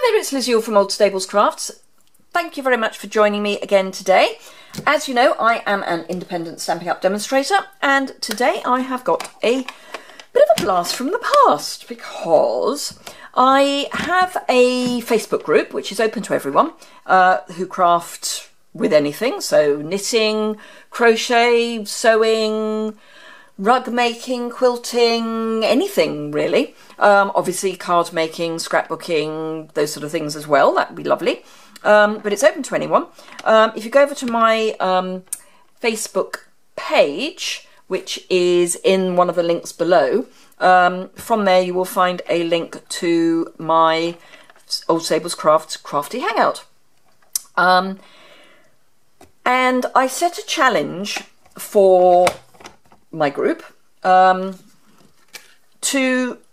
Hi there, it's Liz Yuille from Old Stables Crafts. Thank you very much for joining me again today. As you know, I am an independent Stampin' Up demonstrator, and today I have got a bit of a blast from the past because I have a Facebook group which is open to everyone who craft with anything, so knitting, crochet, sewing, rug making, quilting, anything really. Obviously card making, scrapbooking, those sort of things as well, that would be lovely. But it's open to anyone. If you go over to my Facebook page, which is in one of the links below, from there you will find a link to my Old Stables Crafts Crafty Hangout. And I set a challenge for my group.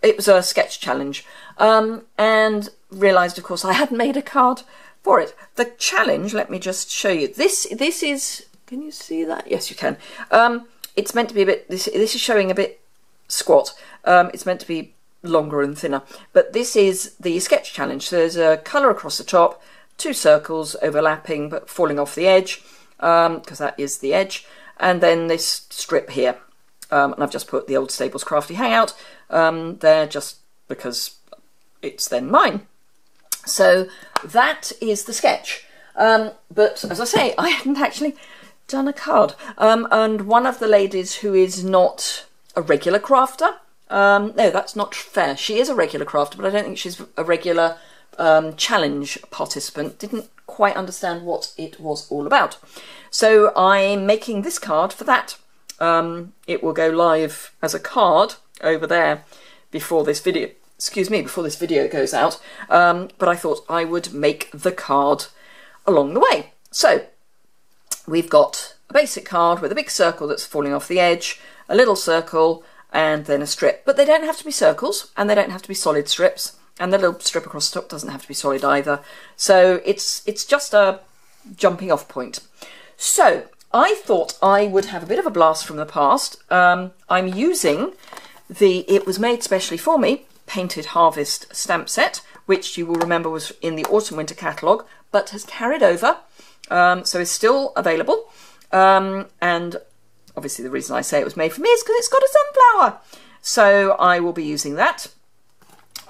It was a sketch challenge, and realised, of course, I hadn't made a card for it. The challenge, let me just show you. This is, can you see that? Yes, you can. It's meant to be a bit, this is showing a bit squat. It's meant to be longer and thinner, but this is the sketch challenge. So there's a colour across the top, 2 circles overlapping but falling off the edge, because that is the edge, and then this strip here. And I've just put the Old Stables Crafty Hangout there just because it's then mine. So that is the sketch. But as I say, I hadn't actually done a card. And one of the ladies who is not a regular crafter, no, that's not fair. She is a regular crafter, but I don't think she's a regular challenge participant. Didn't quite understand what it was all about. So I'm making this card for that. It will go live as a card over there before this video, before this video goes out. But I thought I would make the card along the way. So we've got a basic card with a big circle that's falling off the edge, a little circle, and then a strip. But they don't have to be circles, and they don't have to be solid strips, and the little strip across the top doesn't have to be solid either. So it's just a jumping off point. So I thought I would have a bit of a blast from the past. I'm using it was made specially for me, Painted Harvest stamp set, which you will remember was in the Autumn Winter catalogue, but has carried over, so is still available. And obviously the reason I say it was made for me is because it's got a sunflower. So I will be using that.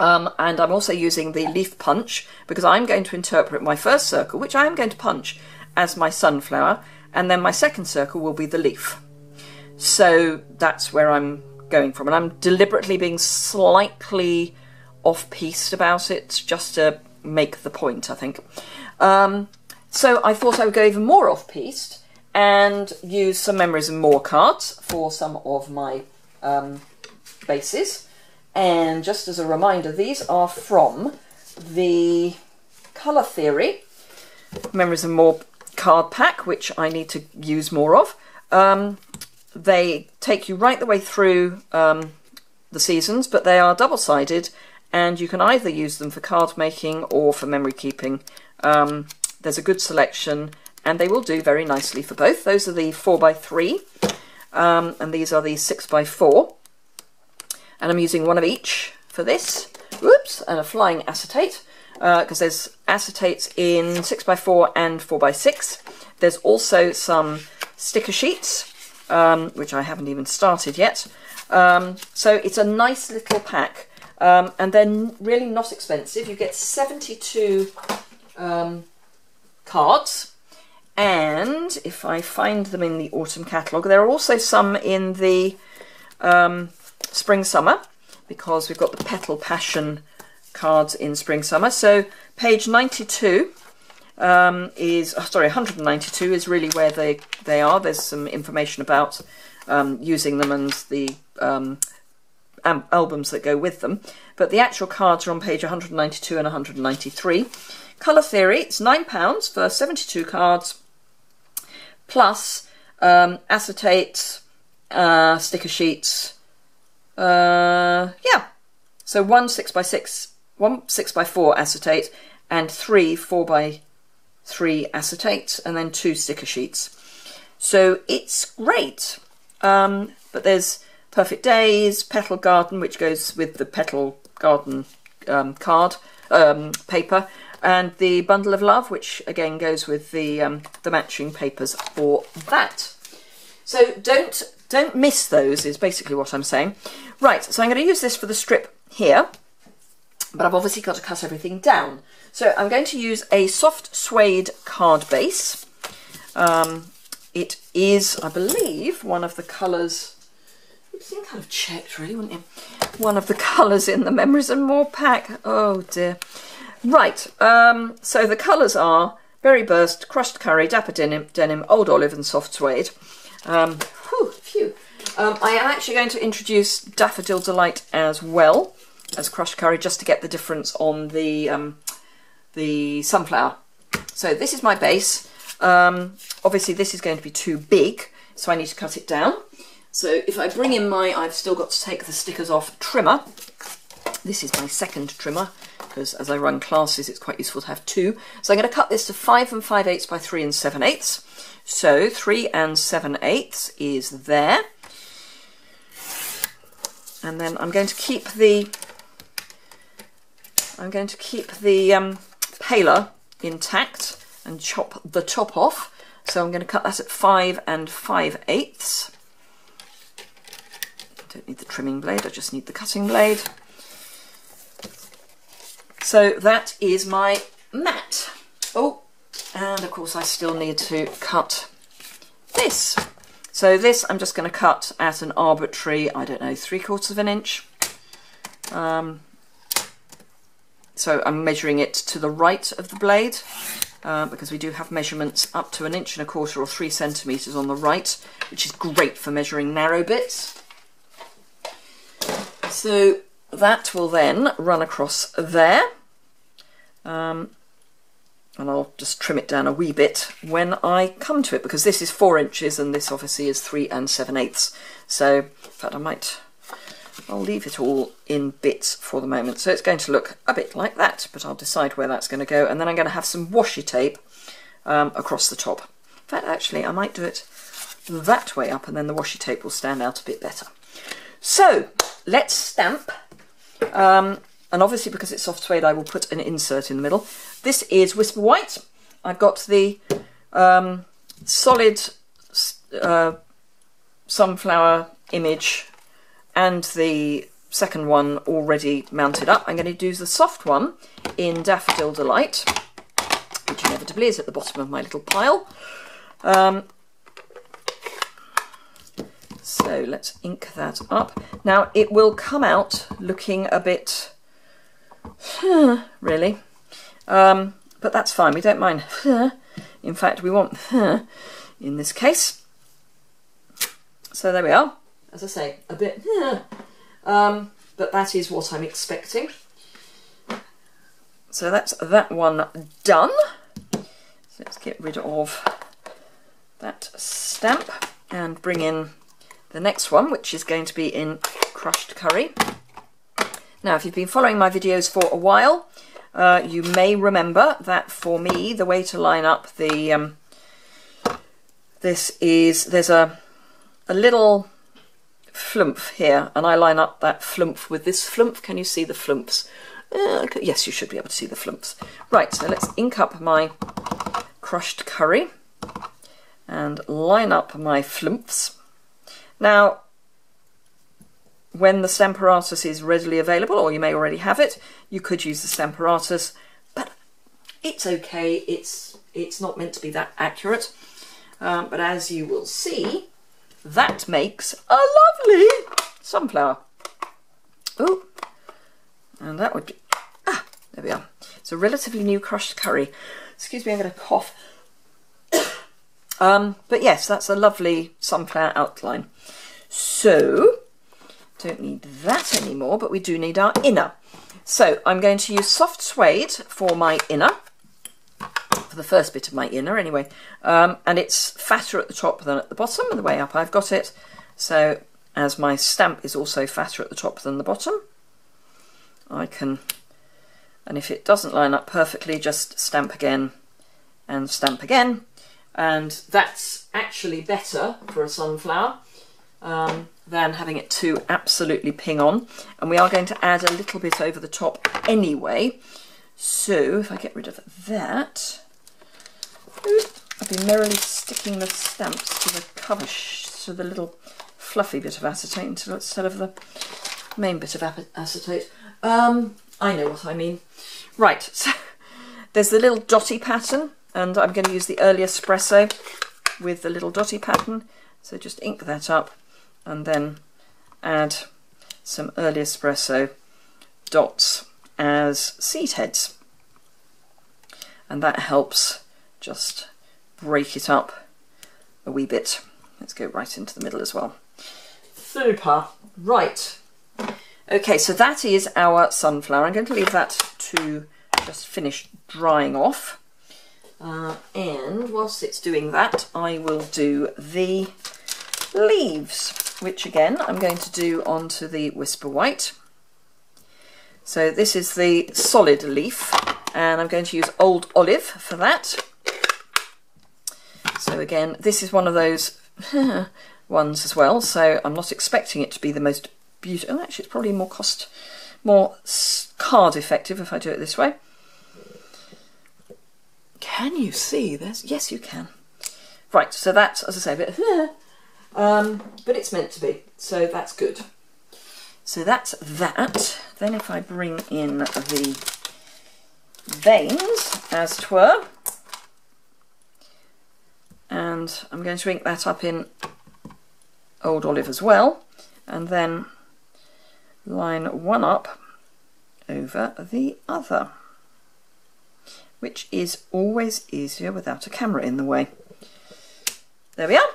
And I'm also using the leaf punch because I'm going to interpret my first circle, which I am going to punch, as my sunflower, and then my second circle will be the leaf. So that's where I'm going from, and I'm deliberately being slightly off-piste about it just to make the point, I think. So I thought I would go even more off-piste and use some Memories and More cards for some of my bases. And just as a reminder, these are from the Colour Theory Memories and More card pack, which I need to use more of. They take you right the way through the seasons, but they are double-sided, and you can either use them for card making or for memory keeping. There's a good selection, and they will do very nicely for both. Those are the 4x3, and these are the 6x4. And I'm using one of each for this. Whoops, and a flying acetate, because there's acetates in 6x4 and 4x6. There's also some sticker sheets, which I haven't even started yet. So it's a nice little pack, and they're really not expensive. You get 72 cards, and if I find them in the autumn catalogue, there are also some in the spring summer, because we've got the Petal Passion cards in spring summer. So page 92 is, oh, sorry, 192 is really where they are. There's some information about using them and the albums that go with them, but the actual cards are on page 192 and 193. Colour Theory, it's £9 for 72 cards, plus acetates, sticker sheets, yeah, so one 6x6, one 6x4 acetate, and 3 4x3 acetates, and then 2 sticker sheets. So it's great. But there's Perfect Days, Petal Garden, which goes with the Petal Garden card, paper, and the bundle of love, which again goes with the matching papers for that. So don't miss those is basically what I'm saying. Right, so I'm going to use this for the strip here, but I've obviously got to cut everything down. So I'm going to use a soft suede card base. It is, I believe, one of the colours. You'd think I'd have checked, really, wouldn't you? One of the colours in the Memories and More pack. Oh dear. Right, so the colours are Berry Burst, Crushed Curry, Dapper Denim, Old Olive and Soft Suede. I am actually going to introduce Daffodil Delight as well as Crushed Curry, just to get the difference on the sunflower. So this is my base. Obviously this is going to be too big, so I need to cut it down. So if I bring in my, I've still got to take the stickers off, trimmer. This is my second trimmer, because as I run classes it's quite useful to have two. So I'm going to cut this to 5 5/8 by 3 7/8. So 3 7/8 is there. And then I'm going to keep the paler intact and chop the top off. So I'm going to cut that at 5 5/8. Don't need the trimming blade, I just need the cutting blade. So that is my mat. Oh, and of course I still need to cut this. So this I'm just going to cut at an arbitrary, I don't know, 3/4 of an inch. So I'm measuring it to the right of the blade, because we do have measurements up to 1 1/4 or 3 centimetres on the right, which is great for measuring narrow bits. So that will then run across there, and I'll just trim it down a wee bit when I come to it, because this is 4 inches and this obviously is 3 7/8. So in fact I'll leave it all in bits for the moment. So it's going to look a bit like that, but I'll decide where that's going to go, and then I'm going to have some washi tape across the top. In fact, actually I might do it that way up, and then the washi tape will stand out a bit better. So let's stamp, and obviously because it's soft suede I will put an insert in the middle. This is Whisper White. I've got the solid sunflower image and the second one already mounted up. I'm going to do the soft one in Daffodil Delight, which inevitably is at the bottom of my little pile. So let's ink that up. Now it will come out looking a bit really, but that's fine, we don't mind. In fact we want in this case. So there we are, as I say, a bit but that is what I'm expecting. So that's that one done. So let's get rid of that stamp and bring in the next one, which is going to be in Crushed Curry. Now, if you've been following my videos for a while, you may remember that for me, the way to line up the there's a little flumph here, and I line up that flumph with this flumph. Can you see the flumphs? Yes, you should be able to see the flumphs. Right, so let's ink up my Crushed Curry and line up my flumphs. Now, when the Stamparatus is readily available, or you may already have it, you could use the Stamparatus, but it's okay, it's not meant to be that accurate. But as you will see, that makes a lovely sunflower. Oh, and that would be, there we are. It's a relatively new Crushed Curry. Excuse me, I'm going to cough. But yes, that's a lovely sunflower outline. So, don't need that anymore, but we do need our inner. So I'm going to use soft suede for my inner, for the first bit of my inner anyway, and it's fatter at the top than at the bottom, and the way up I've got it. So as my stamp is also fatter at the top than the bottom, I can, and if it doesn't line up perfectly, just stamp again and stamp again. And that's actually better for a sunflower than having it to absolutely ping on. And we are going to add a little bit over the top anyway, So if I get rid of that, I'll be merrily sticking the stamps to the cover, to the little fluffy bit of acetate instead of the main bit of acetate. I know what I mean. Right, so there's the little dotty pattern, and I'm going to use the early espresso with the little dotty pattern. So just ink that up and then add some early espresso dots as seed heads. And that helps just break it up a wee bit. Let's go right into the middle as well. Super. Right. Okay, so that is our sunflower. I'm going to leave that to just finish drying off. And whilst it's doing that, I will do the leaves, which again I'm going to do onto the Whisper White. So this is the solid leaf, and I'm going to use Old Olive for that. So again, this is one of those ones as well, so I'm not expecting it to be the most beautiful. Oh, actually it's probably more card effective if I do it this way. Can you see this? Yes, you can. Right, so that's, as I say, a bit, but it's meant to be, so that's good. So that's that. Then if I bring in the veins, as 'twere, and I'm going to ink that up in Old Olive as well, and then line one up over the other, which is always easier without a camera in the way. There we are.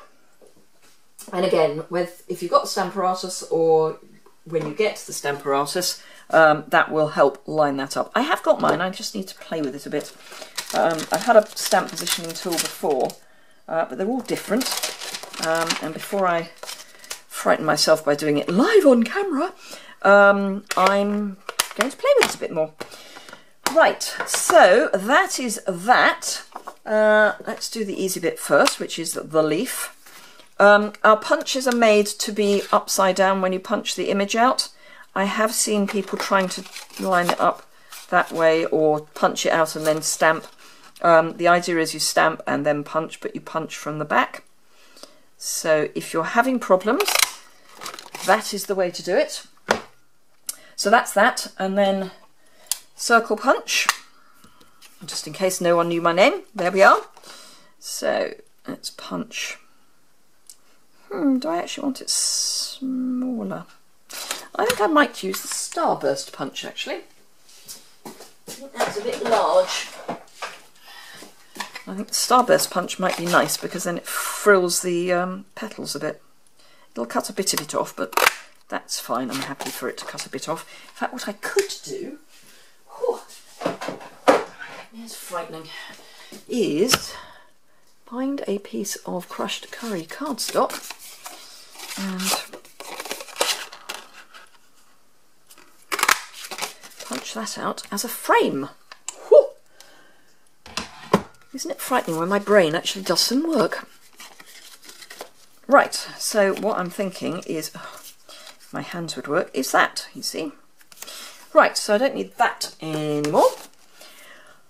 And again, if you've got the Stamparatus, or when you get the Stamparatus, that will help line that up. I have got mine, I just need to play with it a bit. I've had a stamp positioning tool before, but they're all different. And before I frighten myself by doing it live on camera, I'm going to play with it a bit more. Right, so that is that. Let's do the easy bit first, which is the leaf. Our punches are made to be upside down when you punch the image out. I have seen people trying to line it up that way, or punch it out and then stamp. The idea is you stamp and then punch, but you punch from the back. So if you're having problems, that is the way to do it. So that's that, and then circle punch, just in case no one knew my name. There we are. So let's punch. Do I actually want it smaller? I think I might use the Starburst punch actually. I think that's a bit large. I think the Starburst punch might be nice because then it frills the petals a bit. It'll cut a bit of it off, but that's fine. I'm happy for it to cut a bit off. In fact, what I could do, it's frightening, is find a piece of crushed curry cardstock and punch that out as a frame. Whew. Isn't it frightening when my brain actually does some work? Right, so what I'm thinking is, if my hands would work, is that, you see. Right, so I don't need that anymore.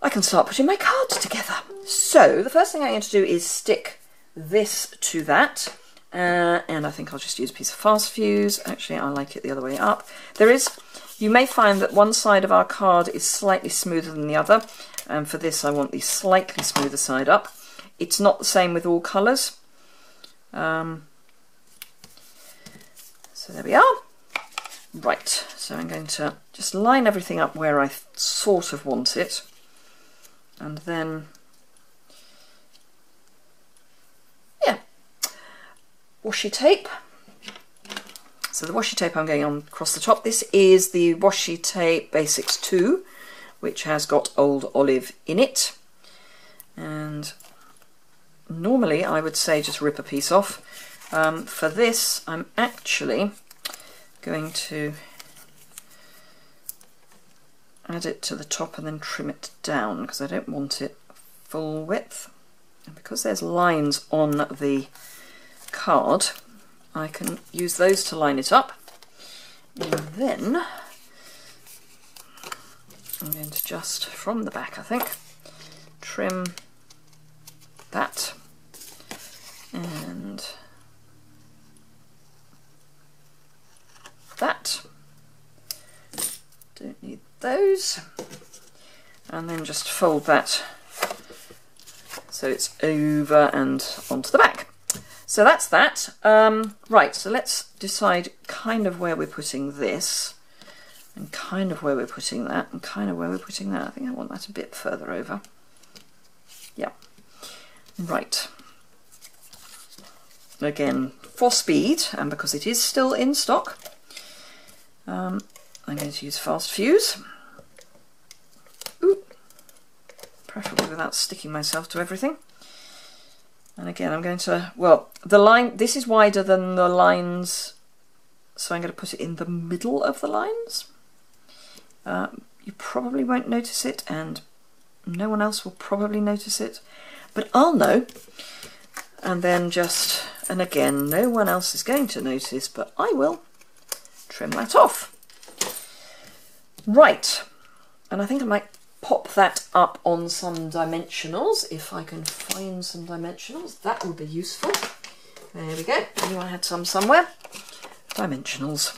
I can start putting my cards together. So the first thing I'm going to do is stick this to that, and I think I'll just use a piece of fast fuse. Actually, I like it the other way up. You may find that one side of our card is slightly smoother than the other, and for this I want the slightly smoother side up. It's not the same with all colours. So there we are. Right, so I'm going to just line everything up where I sort of want it, and then, yeah, washi tape. So the washi tape I'm going on across the top. This is the Washi Tape Basics 2, which has got Old Olive in it. And normally I would say just rip a piece off. For this, I'm actually going to add it to the top and then trim it down because I don't want it full width. And because there's lines on the card, I can use those to line it up. And then I'm going to just, from the back I think, trim that, and that. Don't need those. And then just fold that so it's over and onto the back. So that's that. Right, so let's decide kind of where we're putting this, and kind of where we're putting that, and kind of where we're putting that. I think I want that a bit further over. Yeah. Right. Again, for speed, and because it is still in stock, I'm going to use Fast Fuse. Ooh. Preferably without sticking myself to everything. And again, I'm going to, well, the line, this is wider than the lines, so I'm going to put it in the middle of the lines. You probably won't notice it, and no one else will probably notice it, but I'll know. And then just, and again, no one else is going to notice, but I will trim that off. Right, and I think I might pop that up on some dimensionals, if I can find some dimensionals. That would be useful. There we go. Anyone had some somewhere? Dimensionals.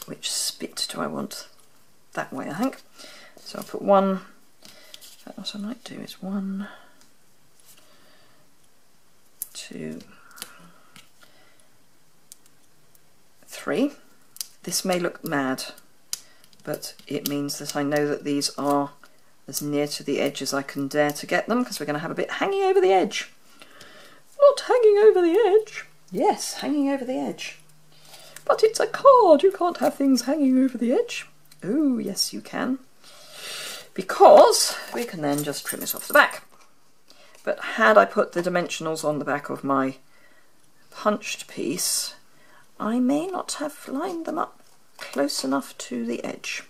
Which spit do I want? That way, I think. So I'll put one. What I might do is 1, 2, 3. This may look mad, but it means that I know that these are as near to the edge as I can dare to get them, because we're going to have a bit hanging over the edge. Not hanging over the edge. Yes, hanging over the edge. But it's a card, you can't have things hanging over the edge. Oh, yes you can. Because we can then just trim it off the back. But had I put the dimensionals on the back of my punched piece, I may not have lined them up close enough to the edge.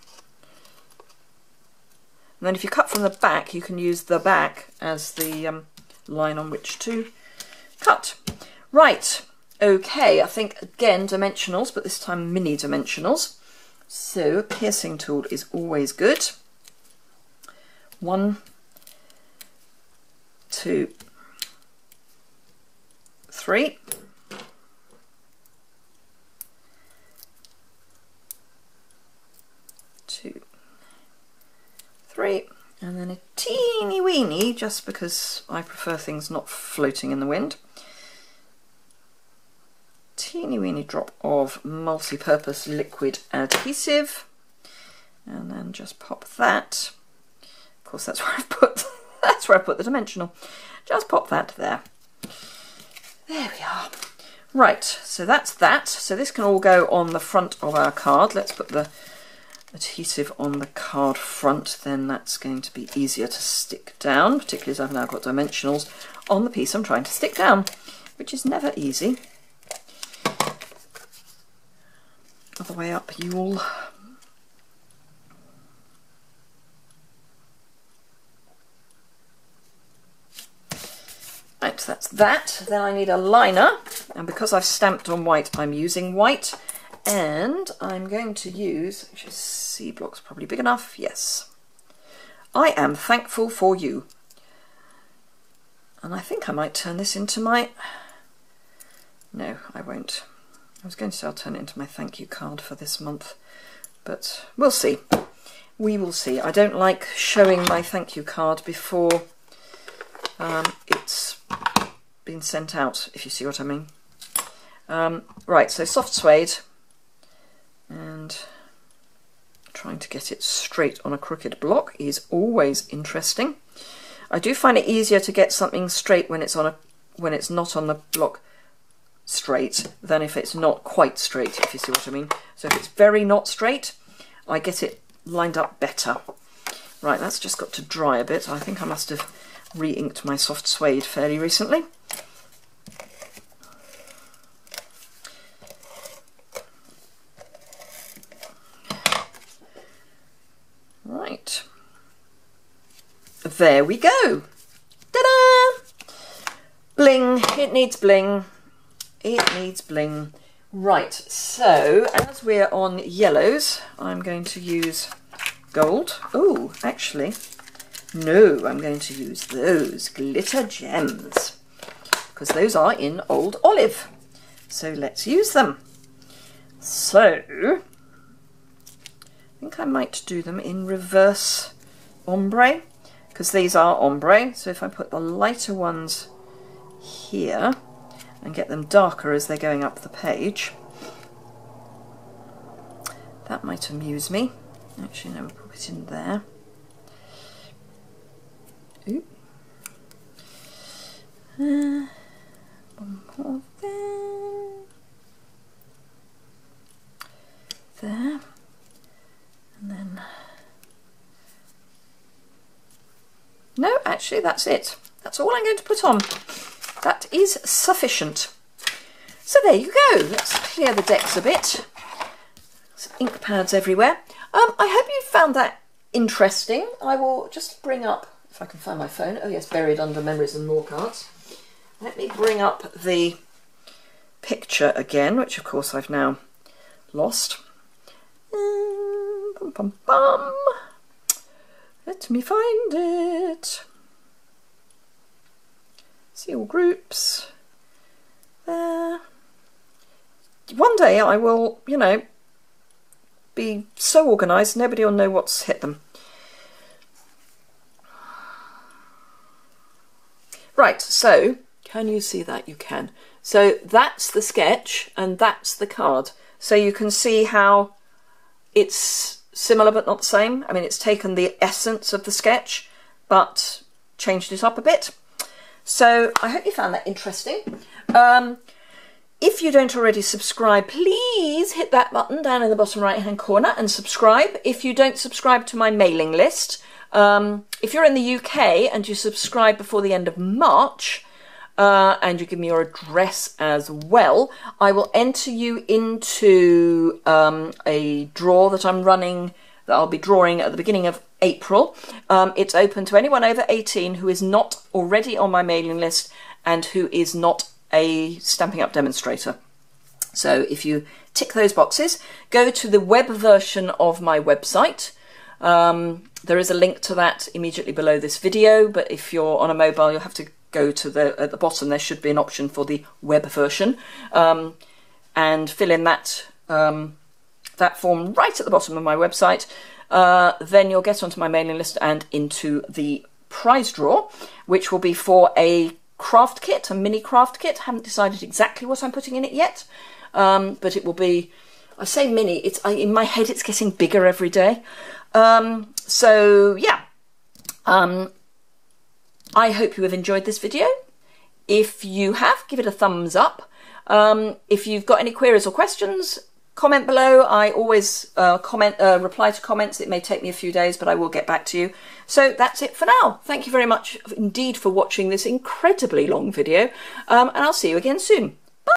And then if you cut from the back, you can use the back as the line on which to cut. Right, okay, I think again dimensionals, but this time mini dimensionals. So a piercing tool is always good. 1, 2, 3. 2, 3, and then a teeny weeny, just because I prefer things not floating in the wind. Teeny weeny drop of multi-purpose liquid adhesive, and then just pop that. Of course, that's where I put the dimensional. Just pop that there. There we are. Right, so that's that. So this can all go on the front of our card. Let's put the adhesive on the card front, then that's going to be easier to stick down, particularly as I've now got dimensionals on the piece I'm trying to stick down, which is never easy. Other way up, Yuille. Right, so that's that. Then I need a liner, and because I've stamped on white, I'm using white. And I'm going to use, actually C block's probably big enough, yes. I am thankful for you. And I think I might turn this into my, no, I won't. I was going to say I'll turn it into my thank you card for this month, but we'll see. We will see. I don't like showing my thank you card before it's been sent out, if you see what I mean. Right, so soft suede. And trying to get it straight on a crooked block is always interesting. I do find it easier to get something straight when it's not on the block straight than if it's not quite straight, if you see what I mean. So if it's very not straight, I get it lined up better. Right, that's just got to dry a bit. I think I must have re-inked my soft suede fairly recently. Right, there we go. Ta-da! Bling, it needs bling. It needs bling. Right, so as we're on yellows, I'm going to use gold. Oh, actually, no, I'm going to use those glitter gems because those are in Old Olive. So let's use them. So I think I might do them in reverse ombre because these are ombre. So if I put the lighter ones here and get them darker as they're going up the page, that might amuse me. Actually, no, we'll put it in there. Ooh. One more there, and then no, actually that's it. That's all I'm going to put on. That is sufficient. So there you go. Let's clear the decks a bit. Some ink pads everywhere. I hope you found that interesting. I will just bring up, if I can find my phone. Oh yes, buried under memories and more cards. Let me bring up the picture again, which of course I've now lost. Bum, bum, bum. Let me find it. See all groups. There. One day I will, you know, be so organised nobody will know what's hit them. Right, so can you see that? You can. So that's the sketch and that's the card. So you can see how it's similar but not the same. I mean, it's taken the essence of the sketch but changed it up a bit. So I hope you found that interesting. If you don't already subscribe, please hit that button down in the bottom right hand corner and subscribe. If you don't subscribe to my mailing list, if you're in the UK and you subscribe before the end of March, and you give me your address as well, I will enter you into a draw that I'm running, that I'll be drawing at the beginning of April. It's open to anyone over 18 who is not already on my mailing list and who is not a Stampin' Up demonstrator. So if you tick those boxes, go to the web version of my website. There is a link to that immediately below this video, but if you're on a mobile, you'll have to go to at the bottom. There should be an option for the web version, and fill in that that form right at the bottom of my website. Then you'll get onto my mailing list and into the prize draw, which will be for a craft kit, a mini craft kit. Haven't decided exactly what I'm putting in it yet, but it will be, I say mini, in my head it's getting bigger every day. So yeah, I hope you have enjoyed this video. If you have, give it a thumbs up. If you've got any queries or questions, comment below. I always reply to comments. It may take me a few days, but I will get back to you. So that's it for now. Thank you very much indeed for watching this incredibly long video, and I'll see you again soon.